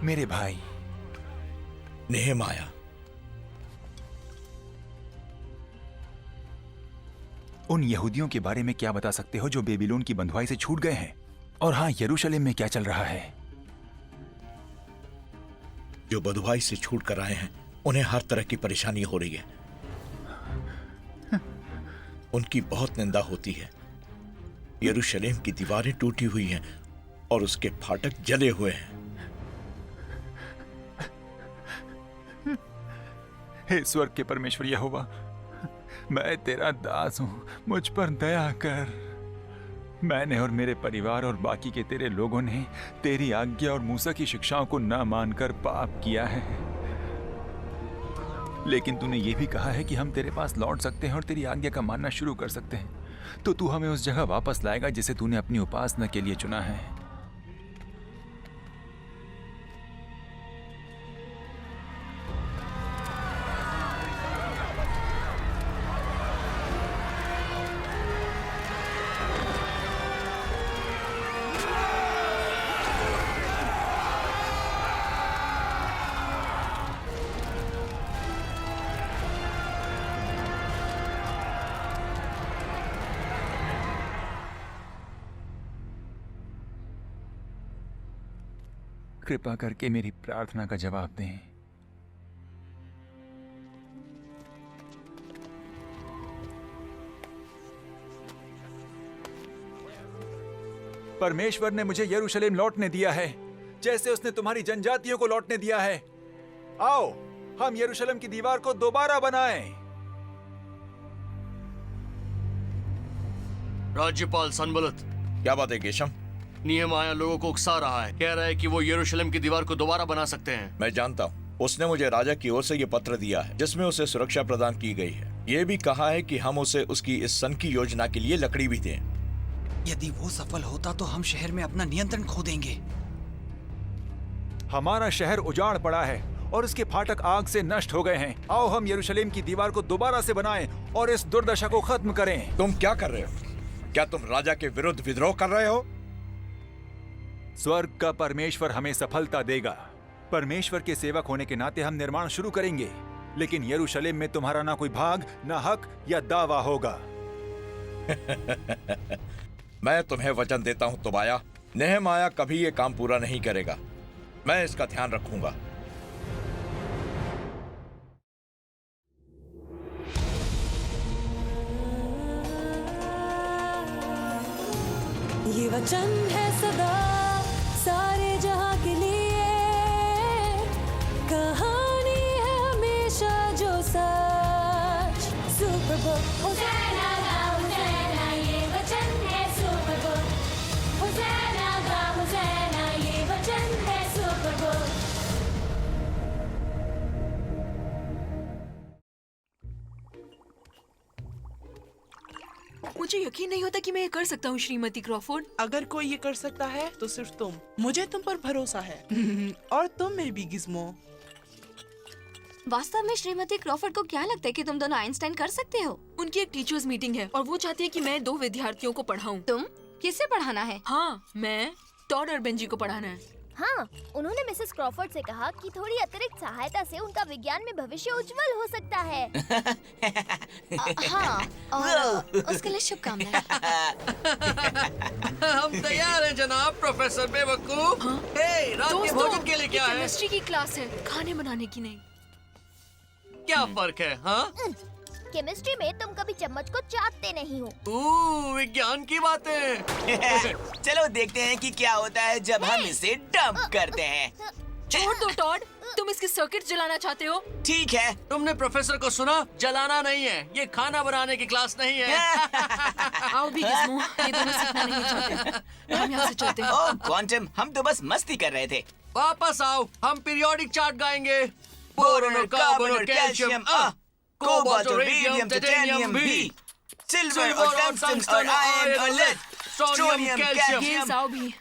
मेरे भाई नेहमाया, उन यहूदियों के बारे में क्या बता सकते हो जो बेबीलोन की बंधुआई से छूट गए हैं? और हाँ, यरूशलेम में क्या चल रहा है? जो बंधुआई से छूट कर आए हैं उन्हें हर तरह की परेशानी हो रही है। उनकी बहुत निंदा होती है। यरूशलेम की दीवारें टूटी हुई हैं और उसके फाटक जले हुए हैं। हे स्वर्ग के परमेश्वर यहोवा, मैं तेरा दास हूं, मुझ पर दया कर। मैंने और मेरे परिवार और बाकी के तेरे लोगों ने तेरी आज्ञा और मूसा की शिक्षाओं को न मानकर पाप किया है। लेकिन तूने ये भी कहा है कि हम तेरे पास लौट सकते हैं और तेरी आज्ञा का मानना शुरू कर सकते हैं। तो तू हमें उस जगह वापस लाएगा जिसे तूने अपनी उपासना के लिए चुना है। कृपा करके मेरी प्रार्थना का जवाब दें। परमेश्वर ने मुझे यरूशलेम लौटने दिया है, जैसे उसने तुम्हारी जनजातियों को लौटने दिया है। आओ, हम यरूशलेम की दीवार को दोबारा बनाएं। राज्यपाल सनबलत, क्या बात है गेशम? नेहमाया लोगों को उकसा रहा है। कह रहा है कि वो यरूशलेम की दीवार को दोबारा बना सकते हैं। मैं जानता हूँ। उसने मुझे राजा की ओर से ये पत्र दिया है जिसमें उसे सुरक्षा प्रदान की गई है। ये भी कहा है कि हम उसे उसकी इस सन की योजना के लिए लकड़ी भी दें। यदि वो सफल होता तो हम शहर में अपना नियंत्रण खो देंगे। हमारा शहर उजाड़ पड़ा है और उसके फाटक आग से नष्ट हो गए हैं। आओ हम यरूशलेम की दीवार को दोबारा से बनाएं और इस दुर्दशा को खत्म करें। तुम क्या कर रहे हो? क्या तुम राजा के विरुद्ध विद्रोह कर रहे हो? स्वर्ग का परमेश्वर हमें सफलता देगा। परमेश्वर के सेवक होने के नाते हम निर्माण शुरू करेंगे, लेकिन यरूशलेम में तुम्हारा ना कोई भाग, ना हक या दावा होगा। मैं तुम्हें वचन देता हूँ तोबाया, नेहमाया कभी ये काम पूरा नहीं करेगा। मैं इसका ध्यान रखूंगा। ये वचन है सदा सारे जहां के लिए, कहानी है हमेशा जो सच। सुपर बुक होज़ैना गा होज़ैना, ये वचन है सुपर बुक। होज़ैना गा होज़ैना, ये वचन है सुपर बुक। मुझे यकीन नहीं होता कि मैं ये कर सकता हूँ श्रीमती क्रॉफोर्ड। अगर कोई ये कर सकता है तो सिर्फ तुम। मुझे तुम पर भरोसा है। और तुम में भी गिज़्मो। वास्तव में श्रीमती क्रॉफोर्ड को क्या लगता है कि तुम दोनों आइंस्टाइन कर सकते हो? उनकी एक टीचर्स मीटिंग है और वो चाहती है कि मैं 2 विद्यार्थियों को पढ़ाऊं। तुम किसे पढ़ाना है? हाँ, मैं टॉड और बेंजी को पढ़ाना है। हाँ, उन्होंने मिसेस क्रॉफोर्ड से कहा कि थोड़ी अतिरिक्त सहायता से उनका विज्ञान में भविष्य उज्जवल हो सकता है। हाँ, और उसके लिए शुभकामनाएं। हम तैयार हैं जनाब प्रोफेसर बेवकूफ। हे, रात के भोजन के लिए क्या है? केमिस्ट्री की क्लास है, खाने बनाने की नहीं। क्या फर्क है? हाँ, केमिस्ट्री में तुम कभी चम्मच को चाटते नहीं हो। विज्ञान की बातें। चलो देखते हैं कि क्या होता है जब हम इसे डंप करते हैं। छोड़ दो टॉड, तुम इसके सर्किट जलाना चाहते हो? ठीक है। तुमने प्रोफेसर को सुना? जलाना नहीं है, ये खाना बनाने की क्लास नहीं है। आओ भी गिज़्मो, ये दोनों सीखना नहीं चाहते। हम यहाँ से चलते हैं। ओह क्वांटम, हम तो बस मस्ती कर रहे थे। वापस आओ, हम पीरियोडिक चार्ट गाएंगे। बोरोन और कार्बन और कैल्शियम, कोबाल्ट और रेडियम, टाइटेनियम भी, सिल्वर और टंगस्टन और आयरन और लेड, सोडियम, कैल्शियम। ये जाओ भी।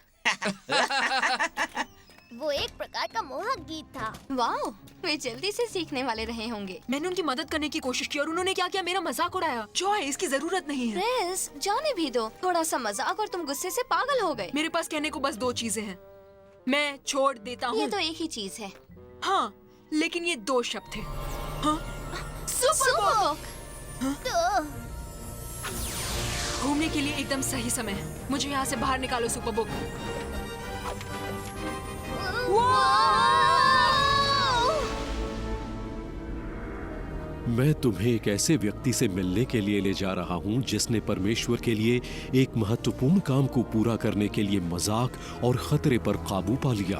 वो एक प्रकार का मोहक गीत था। वाह, वे जल्दी से सीखने वाले रहे होंगे। मैंने उनकी मदद करने की कोशिश की और उन्होंने क्या किया? मेरा मजाक उड़ाया। जॉय, इसकी जरूरत नहीं है। क्रिस, जाने भी दो। थोड़ा सा मजाक और तुम गुस्से से पागल हो गए। मेरे पास कहने को बस 2 चीजें हैं। मैं छोड़ देता ये हूँ। तो एक ही चीज है। हाँ, लेकिन ये 2 शब्द थे। हाँ? सुपर तो घूमने के लिए एकदम सही समय है। मुझे यहाँ से बाहर निकालो सुपरबुक। मैं तुम्हें एक ऐसे व्यक्ति से मिलने के लिए ले जा रहा हूं जिसने परमेश्वर के लिए एक महत्वपूर्ण काम को पूरा करने के लिए मजाक और खतरे पर काबू पा लिया।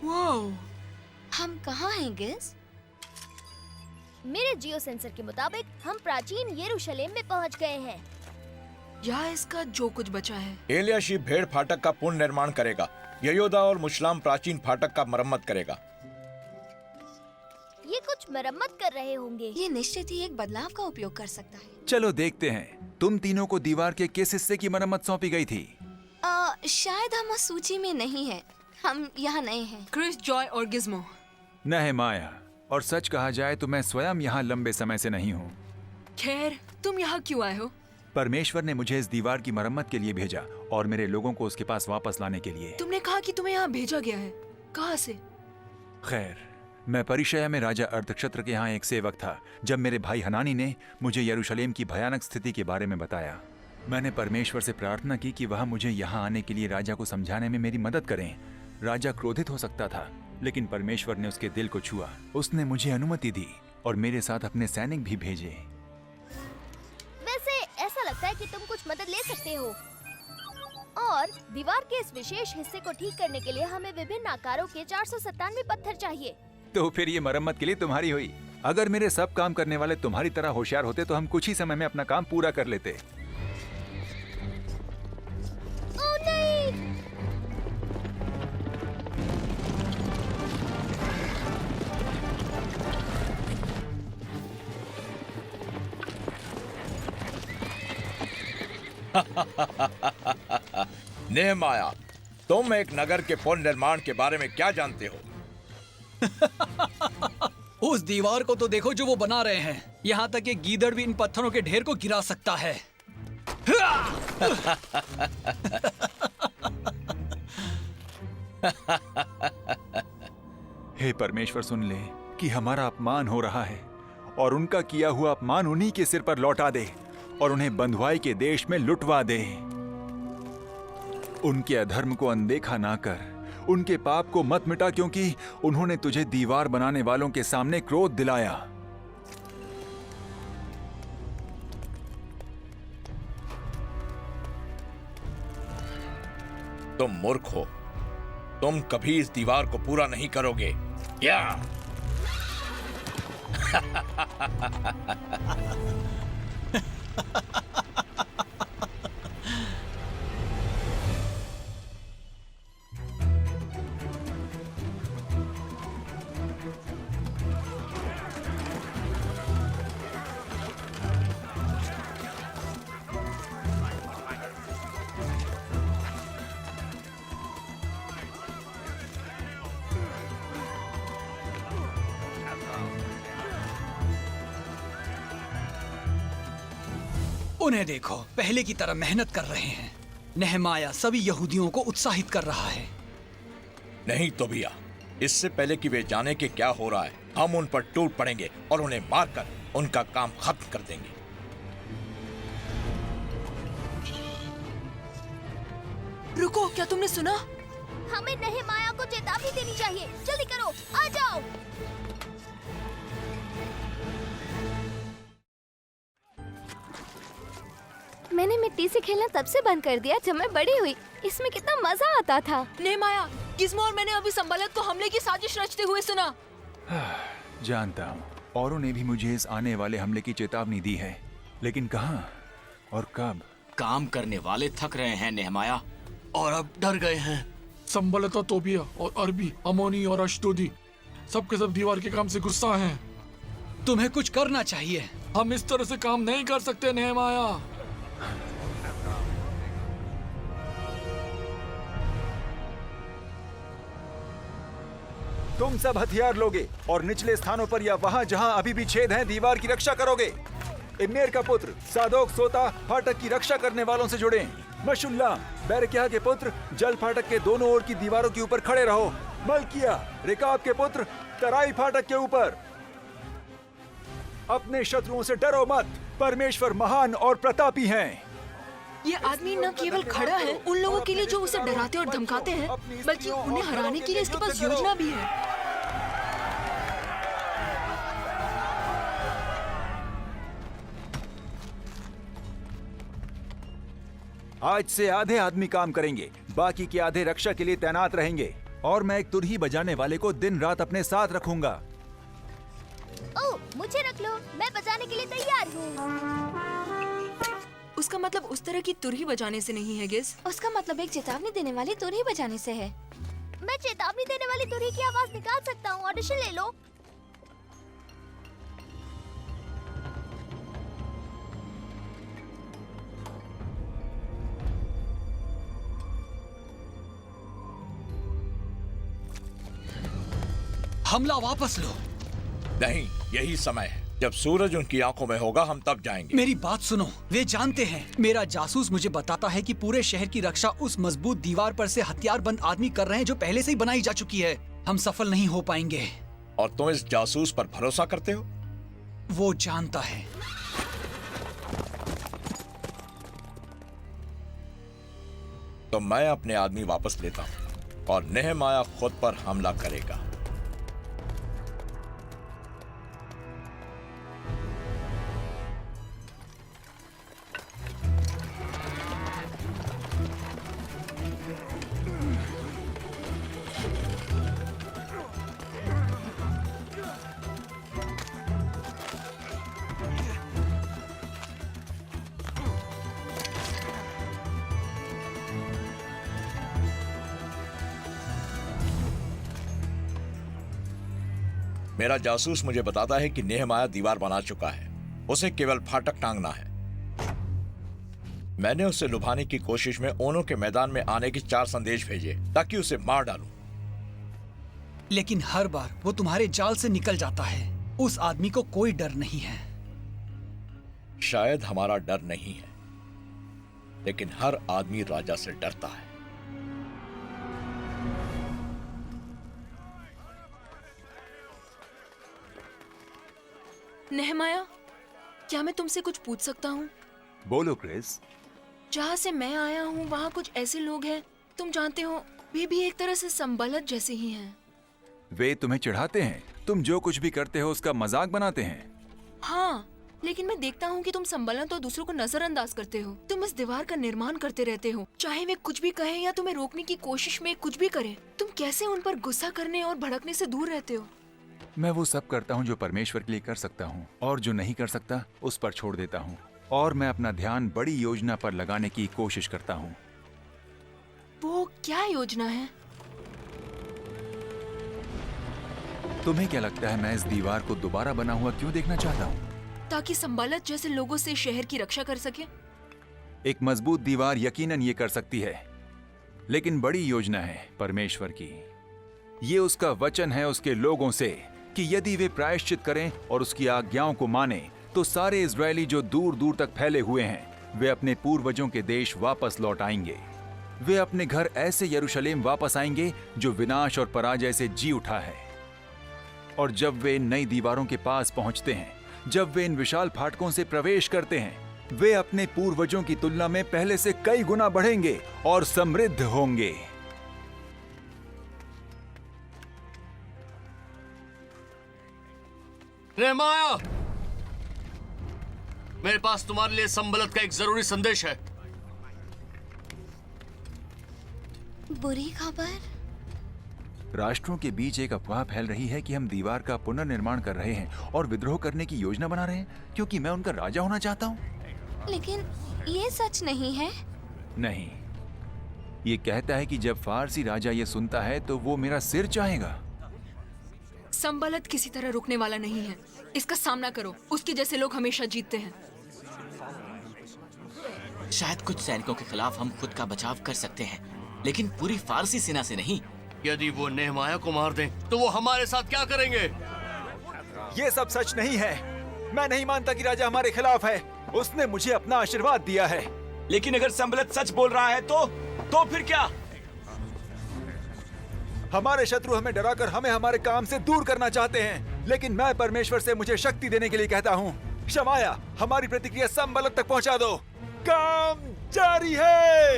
वाओ, हम कहाँ हैं गिज? मेरे जियो सेंसर के मुताबिक हम प्राचीन यरूशलेम में पहुंच गए हैं। यहाँ इसका जो कुछ बचा है। एलियाशीब भेड़ फाटक का पुनः निर्माण करेगा। यहोदा और मुशलाम प्राचीन फाटक का मरम्मत करेगा। ये कुछ मरम्मत कर रहे होंगे। ये निश्चित ही एक बदलाव का उपयोग कर सकता है। चलो देखते हैं। तुम तीनों को दीवार के किस हिस्से की मरम्मत सौंपी गई थी? शायद हम उस सूची में नहीं है। हम यहाँ नए हैं। क्रिस, जॉय और गिज़्मो। नहमाया, और सच कहा जाए तो मैं स्वयं यहाँ लंबे समय से नहीं हूँ। खैर, तुम यहाँ क्यों आए हो? परमेश्वर ने मुझे इस दीवार की मरम्मत के लिए भेजा और मेरे लोगों को उसके पास वापस लाने के लिए। तुमने कहा कि तुम्हें यहाँ भेजा गया है। कहाँ से? खैर, मैं परिशया में राजा अर्थक्षेत्र के यहाँ एक सेवक था जब मेरे भाई हनानी ने मुझे यरूशलेम की भयानक स्थिति के बारे में बताया। मैंने परमेश्वर से प्रार्थना की कि वह मुझे यहाँ आने के लिए राजा को समझाने में मेरी मदद करें। राजा क्रोधित हो सकता था, लेकिन परमेश्वर ने उसके दिल को छुआ। उसने मुझे अनुमति दी और मेरे साथ अपने सैनिक भी भेजे। वैसे ऐसा लगता है कि तुम कुछ मदद ले सकते हो। और दीवार के इस विशेष हिस्से को ठीक करने के लिए हमें विभिन्न आकारों के 497 पत्थर चाहिए। तो फिर ये मरम्मत के लिए तुम्हारी हुई। अगर मेरे सब काम करने वाले तुम्हारी तरह होशियार होते तो हम कुछ ही समय में अपना काम पूरा कर लेते। ओह नहीं! नेहमाया, तुम एक नगर के पुनर्निर्माण के बारे में क्या जानते हो? उस दीवार को तो देखो जो वो बना रहे हैं। यहाँ तक कि गीदड़ भी इन पत्थरों के ढेर को गिरा सकता है। हे परमेश्वर, सुन ले कि हमारा अपमान हो रहा है और उनका किया हुआ अपमान उन्हीं के सिर पर लौटा दे और उन्हें बंधुआई के देश में लुटवा दे। उनके अधर्म को अनदेखा ना कर, उनके पाप को मत मिटा, क्योंकि उन्होंने तुझे दीवार बनाने वालों के सामने क्रोध दिलाया। तुम मूर्ख हो। तुम कभी इस दीवार को पूरा नहीं करोगे। या उन्हें देखो, पहले की तरह मेहनत कर रहे हैं। नेहमाया सभी यहूदियों को उत्साहित कर रहा है। नहीं तो भैया, इससे पहले कि वे जाने कि क्या हो रहा है, हम उन पर टूट पड़ेंगे और उन्हें मारकर उनका काम खत्म कर देंगे। रुको, क्या तुमने सुना? हमें नेहमाया को चेतावनी देनी चाहिए। जल्दी करो, आ जाओ। मैंने मिट्टी से खेलना तब से बंद कर दिया जब मैं बड़ी हुई। इसमें कितना मजा आता था। नेहमाया, गिज़्मो और मैंने अभी संबलत को हमले की साजिश रचते हुए सुना। जानता हूँ, औरों ने भी मुझे इस आने वाले हमले की चेतावनी दी है, लेकिन कहाँ और कब? काम करने वाले थक रहे हैं नेहमाया, और अब डर गए हैं। संबलता, तोबिया और अरबी, अमोनी और अशदोदी सबके सब दीवार के काम से गुस्सा हैं। तुम्हें कुछ करना चाहिए। हम इस तरह से काम नहीं कर सकते नेहमाया। तुम सब हथियार लोगे और निचले स्थानों पर या वहां जहां अभी भी छेद हैं दीवार की रक्षा करोगे। इम्मेर का पुत्र सादोक सोता फाटक की रक्षा करने वालों से जुड़े। मशुल्ला बैरकिया के पुत्र जल फाटक के दोनों ओर की दीवारों के ऊपर खड़े रहो। मलकिया रिकाब के पुत्र तराई फाटक के ऊपर। अपने शत्रुओं से डरो मत, परमेश्वर महान और प्रतापी हैं। ये आदमी न केवल खड़ा है उन लोगों के लिए जो उसे डराते और धमकाते हैं, बल्कि उन्हें हराने के लिए इसके पास योजना भी है। आज से आधे आदमी काम करेंगे, बाकी के आधे रक्षा के लिए तैनात रहेंगे, और मैं एक तुरही बजाने वाले को दिन रात अपने साथ रखूंगा। ओह, मुझे रख लो, मैं बजाने के लिए तैयार हूँ। उसका मतलब उस तरह की तुरही बजाने से नहीं है गिस। उसका मतलब एक चेतावनी देने वाली तुरही बजाने से है। मैं चेतावनी देने वाली तुरही की आवाज निकाल सकता हूँ। ऑडिशन ले लो। हमला वापस लो। नहीं, यही समय है। जब सूरज उनकी आंखों में होगा हम तब जाएंगे। मेरी बात सुनो, वे जानते हैं। मेरा जासूस मुझे बताता है कि पूरे शहर की रक्षा उस मजबूत दीवार पर से हथियारबंद आदमी कर रहे हैं जो पहले से ही बनाई जा चुकी है। हम सफल नहीं हो पाएंगे। और तुम इस जासूस पर भरोसा करते हो? वो जानता है। तो मैं अपने आदमी वापस लेता हूँ और नेहमाया खुद पर हमला करेगा। मेरा जासूस मुझे बताता है कि नेहमाया दीवार बना चुका है, उसे केवल फाटक टांगना है। मैंने उसे लुभाने की कोशिश में ओनो के मैदान में आने के 4 संदेश भेजे ताकि उसे मार डालूं। लेकिन हर बार वो तुम्हारे जाल से निकल जाता है। उस आदमी को कोई डर नहीं है। शायद हमारा डर नहीं है, लेकिन हर आदमी राजा से डरता है। नेहमाया, क्या मैं तुमसे कुछ पूछ सकता हूँ? बोलो क्रिस। जहाँ से मैं आया हूँ वहाँ कुछ ऐसे लोग हैं, तुम जानते हो, वे भी एक तरह से संबलत जैसे ही हैं। वे तुम्हें चिढ़ाते हैं, तुम जो कुछ भी करते हो उसका मजाक बनाते हैं। हाँ, लेकिन मैं देखता हूँ कि तुम संबलत और दूसरों को नजरअंदाज करते हो। तुम इस दीवार का निर्माण करते रहते हो, चाहे वे कुछ भी कहें या तुम्हें रोकने की कोशिश में कुछ भी करें। तुम कैसे उन पर गुस्सा करने और भड़कने से दूर रहते हो? मैं वो सब करता हूँ जो परमेश्वर के लिए कर सकता हूँ, और जो नहीं कर सकता उस पर छोड़ देता हूँ, और मैं अपना ध्यान बड़ी योजना पर लगाने की कोशिश करता हूँ। वो क्या योजना है? तुम्हें क्या लगता है मैं इस दीवार को दोबारा बना हुआ क्यों देखना चाहता हूँ? ताकि संबलत जैसे लोगों से शहर की रक्षा कर सके। एक मजबूत दीवार यकीनन ये कर सकती है, लेकिन बड़ी योजना है परमेश्वर की। ये उसका वचन है उसके लोगों से कि यदि वे प्रायश्चित करें और उसकी आज्ञाओं को माने, तो सारे इजरायली जो दूर दूर तक फैले हुए हैं वे अपने पूर्वजों के देश वापस लौट आएंगे। वे अपने घर ऐसे यरूशलेम वापस आएंगे जो विनाश और पराजय से जी उठा है। और जब वे इन नई दीवारों के पास पहुंचते हैं, जब वे इन विशाल फाटकों से प्रवेश करते हैं, वे अपने पूर्वजों की तुलना में पहले से कई गुना बढ़ेंगे और समृद्ध होंगे। नेहमाया, मेरे पास तुम्हारे लिए संबलत का एक जरूरी संदेश है। बुरी खबर? राष्ट्रों के बीच एक अफवाह फैल रही है कि हम दीवार का पुनर्निर्माण कर रहे हैं और विद्रोह करने की योजना बना रहे हैं, क्योंकि मैं उनका राजा होना चाहता हूँ। लेकिन ये सच नहीं है। नहीं, ये कहता है कि जब फारसी राजा ये सुनता है तो वो मेरा सिर चाहेगा। संबलत किसी तरह रुकने वाला नहीं है। इसका सामना करो। उसके जैसे लोग हमेशा जीतते हैं। शायद कुछ सैनिकों के खिलाफ हम खुद का बचाव कर सकते हैं, लेकिन पूरी फारसी सेना से नहीं। यदि वो नेहमाया को मार दें, तो वो हमारे साथ क्या करेंगे? ये सब सच नहीं है। मैं नहीं मानता कि राजा हमारे खिलाफ है। उसने मुझे अपना आशीर्वाद दिया है। लेकिन अगर संबलत सच बोल रहा है तो फिर क्या? हमारे शत्रु हमें डराकर हमें हमारे काम से दूर करना चाहते हैं, लेकिन मैं परमेश्वर से मुझे शक्ति देने के लिए कहता हूँ। शमाया, हमारी प्रतिक्रिया संबलत तक पहुँचा दो। काम जारी है।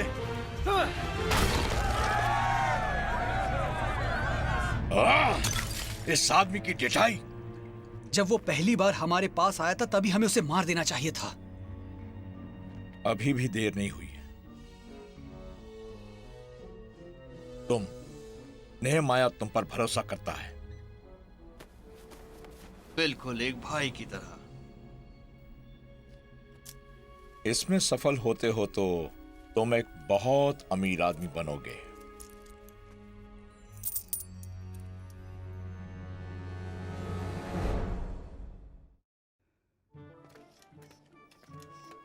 इस आदमी की ढिठाई। जब वो पहली बार हमारे पास आया था तभी हमें उसे मार देना चाहिए था। अभी भी देर नहीं हुई है। नेहमाया तुम पर भरोसा करता है। बिल्कुल एक भाई की तरह। इसमें सफल होते हो तो तुम एक बहुत अमीर आदमी बनोगे।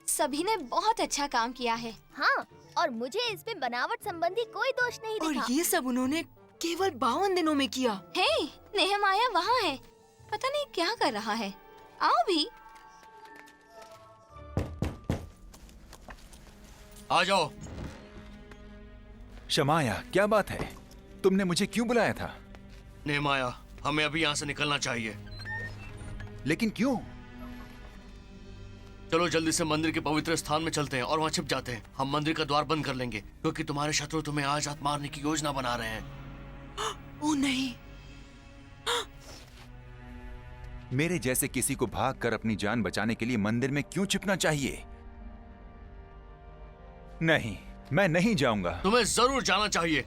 सभी ने बहुत अच्छा काम किया है। हाँ, और मुझे इसमें बनावट संबंधी कोई दोष नहीं दिखा। और ये सब उन्होंने केवल 52 दिनों में किया। हे, नेहमाया वहाँ है। पता नहीं क्या कर रहा है। आओ भी। आ जाओ। शमाया, क्या बात है? तुमने मुझे क्यों बुलाया था? नेहमाया, हमें अभी यहाँ से निकलना चाहिए। लेकिन क्यों? चलो जल्दी से मंदिर के पवित्र स्थान में चलते हैं और वहाँ छिप जाते हैं। हम मंदिर का द्वार बंद कर लेंगे क्योंकि तुम्हारे शत्रु तुम्हें आज रात मारने की योजना बना रहे हैं। ओ नहीं। मेरे जैसे किसी को भागकर अपनी जान बचाने के लिए मंदिर में क्यों छिपना चाहिए? नहीं, मैं नहीं जाऊंगा। तुम्हें जरूर जाना चाहिए।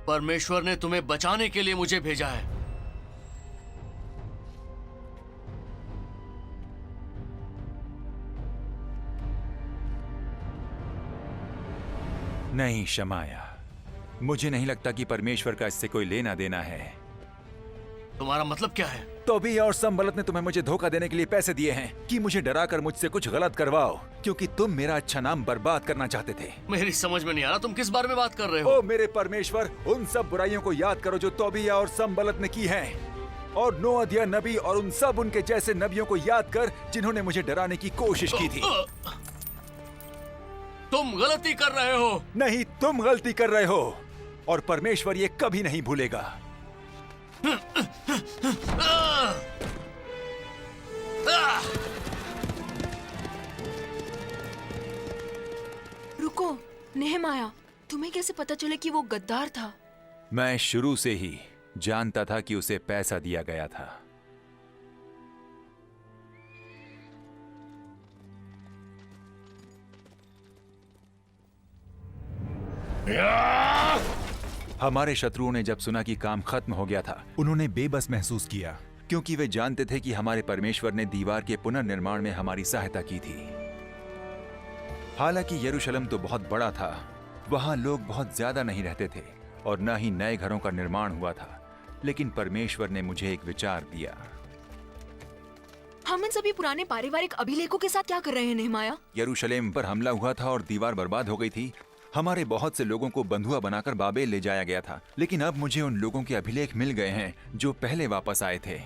परमेश्वर ने तुम्हें बचाने के लिए मुझे भेजा है। नहीं शमाया, मुझे नहीं लगता कि परमेश्वर का इससे कोई लेना देना है। तुम्हारा मतलब क्या है? तोबिया और संबलत ने तुम्हें मुझे धोखा देने के लिए पैसे दिए हैं कि मुझे डराकर मुझसे कुछ गलत करवाओ, क्योंकि तुम मेरा अच्छा नाम बर्बाद करना चाहते थे। मेरी समझ में नहीं आ रहा तुम किस बारे में बात कर रहे हो। ओ मेरे परमेश्वर, उन सब बुराइयों को याद करो जो तोबिया और संबलत ने की हैं, और नोअदिया नबी और उन सब उनके जैसे नबियों को याद कर जिन्होंने मुझे डराने की कोशिश की थी। तुम गलती कर रहे हो। नहीं, तुम गलती कर रहे हो, और परमेश्वर ये कभी नहीं भूलेगा। रुको, नेहमाया, तुम्हें कैसे पता चले कि वो गद्दार था? मैं शुरू से ही जानता था कि उसे पैसा दिया गया था। हमारे शत्रुओं ने जब सुना कि काम खत्म हो गया था, उन्होंने बेबस महसूस किया, क्योंकि वे जानते थे कि हमारे परमेश्वर ने दीवार के पुनर्निर्माण में हमारी सहायता की थी। हालांकि यरूशलेम तो बहुत बड़ा था, वहां लोग बहुत ज्यादा नहीं रहते थे और न ही नए घरों का निर्माण हुआ था, लेकिन परमेश्वर ने मुझे एक विचार दिया। हम इन सभी पुराने पारिवारिक अभिलेखों के साथ क्या कर रहे हैं नेहमाया? यरूशलेम पर हमला हुआ था और दीवार बर्बाद हो गई थी। हमारे बहुत से लोगों को बंधुआ बनाकर बाबेल ले जाया गया था, लेकिन अब मुझे उन लोगों के अभिलेख मिल गए हैं जो पहले वापस आए थे।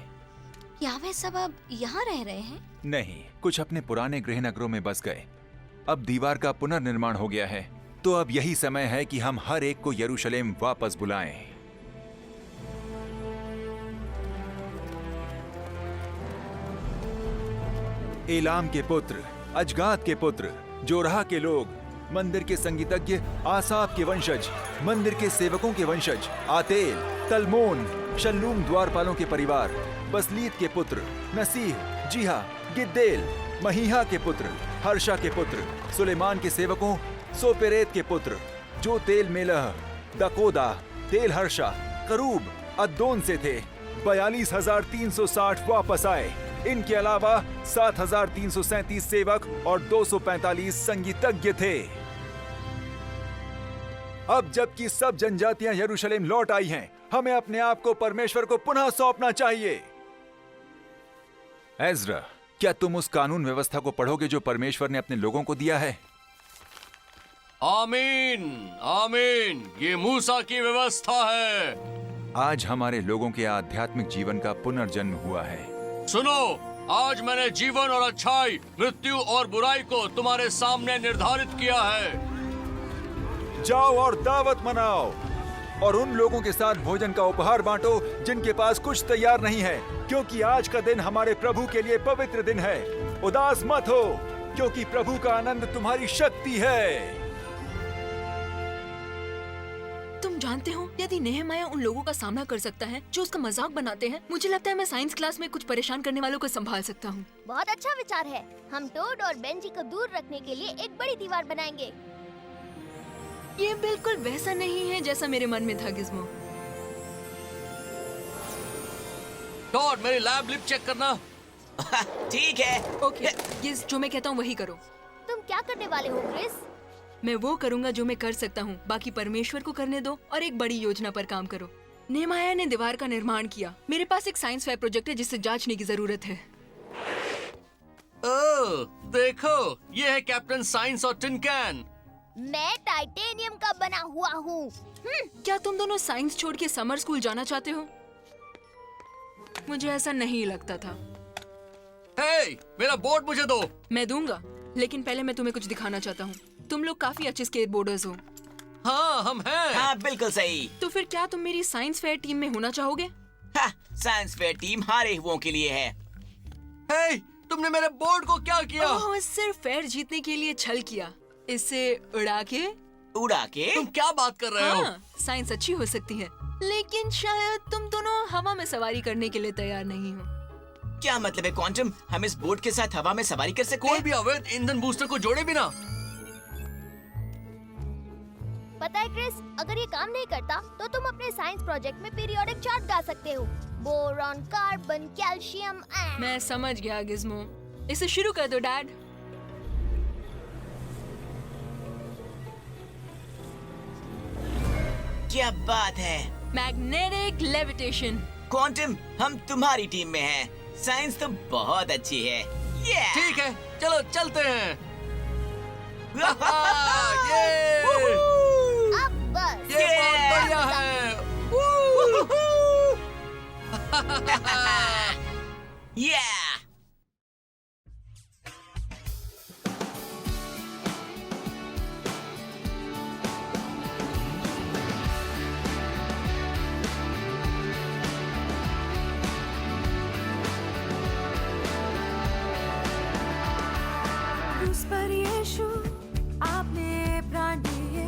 क्या वे सब अब यहाँ रह रहे हैं? नहीं, कुछ अपने पुराने गृह नगरों में बस गए। अब दीवार का पुनर्निर्माण हो गया है, तो अब यही समय है कि हम हर एक को यरूशलेम वापस बुलाएं। एलाम के पुत्र, अजगाद के पुत्र, जोरहा के लोग, मंदिर के संगीतज्ञ आसाफ के वंशज, मंदिर के सेवकों के वंशज, आतेल, तलमोन, शल्लूम द्वारपालों के परिवार, बसलीत के पुत्र, नसीह, जीहा, गिद्देल, महीहा के पुत्र, हर्षा के पुत्र, सुलेमान के सेवकों, सोपेरेत के पुत्र, जो तेल मेलह, दकोदा, तेल हर्षा, करूब, अद्दोन से थे। 42,360 वापस आए। इनके अलावा 7,337 सेवक और 245 संगीतज्ञ थे। अब जबकि सब जनजातियां यरूशलेम लौट आई हैं, हमें अपने आप को परमेश्वर को पुनः सौंपना चाहिए। एज़रा, क्या तुम उस कानून व्यवस्था को पढ़ोगे जो परमेश्वर ने अपने लोगों को दिया है? आमीन, आमीन। ये मूसा की व्यवस्था है। आज हमारे लोगों के आध्यात्मिक जीवन का पुनर्जन्म हुआ है। सुनो, आज मैंने जीवन और अच्छाई, मृत्यु और बुराई को तुम्हारे सामने निर्धारित किया है। जाओ और दावत मनाओ और उन लोगों के साथ भोजन का उपहार बांटो जिनके पास कुछ तैयार नहीं है, क्योंकि आज का दिन हमारे प्रभु के लिए पवित्र दिन है। उदास मत हो, क्योंकि प्रभु का आनंद तुम्हारी शक्ति है। तुम जानते हो, यदि नेहमाया उन लोगों का सामना कर सकता है जो उसका मजाक बनाते हैं, मुझे लगता है मैं साइंस क्लास में कुछ परेशान करने वालों को संभाल सकता हूँ। बहुत अच्छा विचार है। हम टोड और बेंजी को दूर रखने के लिए एक बड़ी दीवार बनाएंगे। ये बिल्कुल वैसा नहीं है जैसा मेरे मन में था, गिज़्मो। टॉड, मेरी लैब लिप चेक करना। ठीक है। ओके, गिज़, जो मैं कहता हूँ वही करो। तुम क्या करने वाले हो क्रिस? मैं वो करूँगा जो मैं कर सकता हूँ, बाकी परमेश्वर को करने दो और एक बड़ी योजना पर काम करो। नेहमाया ने दीवार का निर्माण किया। मेरे पास एक साइंस फेयर प्रोजेक्ट है जिसे जांचने की जरूरत है। ओह, देखो, ये है कैप्टन साइंस और टिन कैन। मैं टाइटेनियम का बना हुआ हूँ। क्या तुम दोनों साइंस छोड़ के समर स्कूल जाना चाहते हो? मुझे ऐसा नहीं लगता था। हे, मेरा बोर्ड मुझे दो। मैं दूंगा, लेकिन पहले मैं तुम्हें कुछ दिखाना चाहता हूँ। तुम लोग काफी अच्छे स्केटबोर्डर्स हो। हाँ, हम हैं। हाँ, बिल्कुल सही। तो फिर क्या तुम मेरी साइंस फेयर टीम में होना चाहोगे? हाँ, साइंस फेयर टीम हारे हुओं के लिए है। हे, तुमने मेरे बोर्ड को क्या किया? ओह, सिर्फ फेयर जीतने के लिए छल किया। इसे उड़ा के? तुम क्या बात कर रहे हो? साइंस अच्छी हो सकती है, लेकिन शायद तुम दोनों हवा में सवारी करने के लिए तैयार नहीं हो। क्या मतलब है क्वांटम? हम इस बोट के साथ हवा में सवारी कर सकते कोई भी अवैध ईंधन बूस्टर को जोड़े बिना। पता है क्रिस, अगर ये काम नहीं करता तो तुम अपने साइंस प्रोजेक्ट में पीरियोडिक चार्ट गा सकते हो। Boron, carbon, calcium. मैं समझ गया गिज़्मो। इसे शुरू कर दो डैड। क्या बात है। Magnetic levitation. क्वांटम, हम तुम्हारी टीम में हैं। साइंस तो बहुत अच्छी है। ठीक है, चलो चलते हैं। अब बस। ये बहुत बढ़िया है। उस पर यीशु आपने प्राण दिए,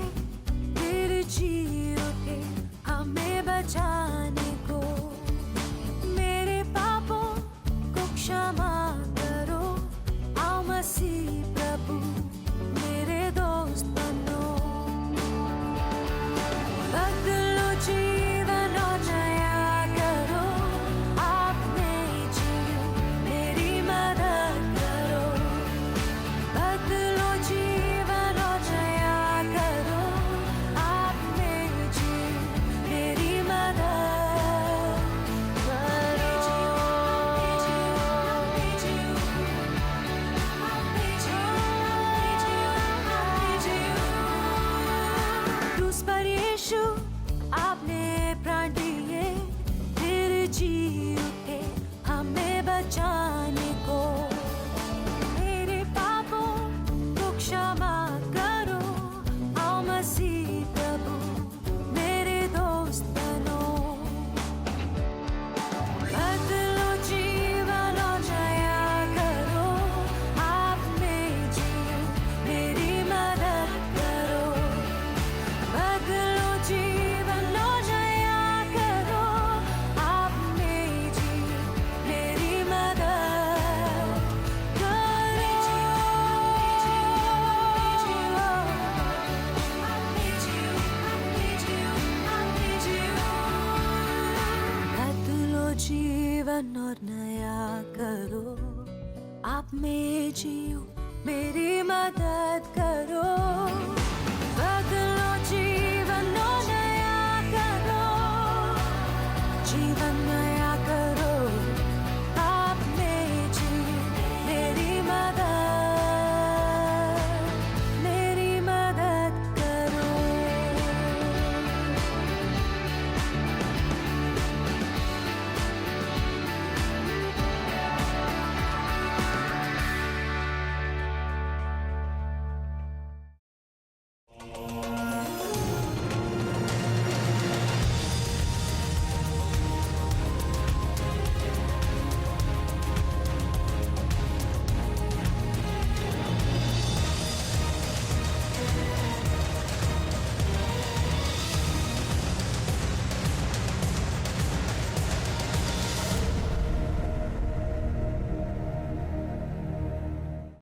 फिर जी उठे हमें बचाने को। मेरे पापों को क्षमा करो, आओ मसीह प्रभु मेरे दोस्त बनो। बदलो जीवन और नया करो, आपने जियो मेरी मदद करो। बदलो जीवन और नया करो, आपने जियो मेरी मदद करो। क्रूस पर यीशु आपने प्राण दिए, फिर जी उठे हमें बचाने को। मेरे पापों को क्षमा करो, आओ मसीह प्रभु मेरे दोस्त बनो। बदलो जीवन और नया करो, आपने जियो मेरी मदद करो। बदलो जीवन और नया करो, आपने जियो मेरी मदद बदलो जीवन और नया करो, आप में जियो मेरी मदद करो। बदलो जीवन और नया करो, जीवन नया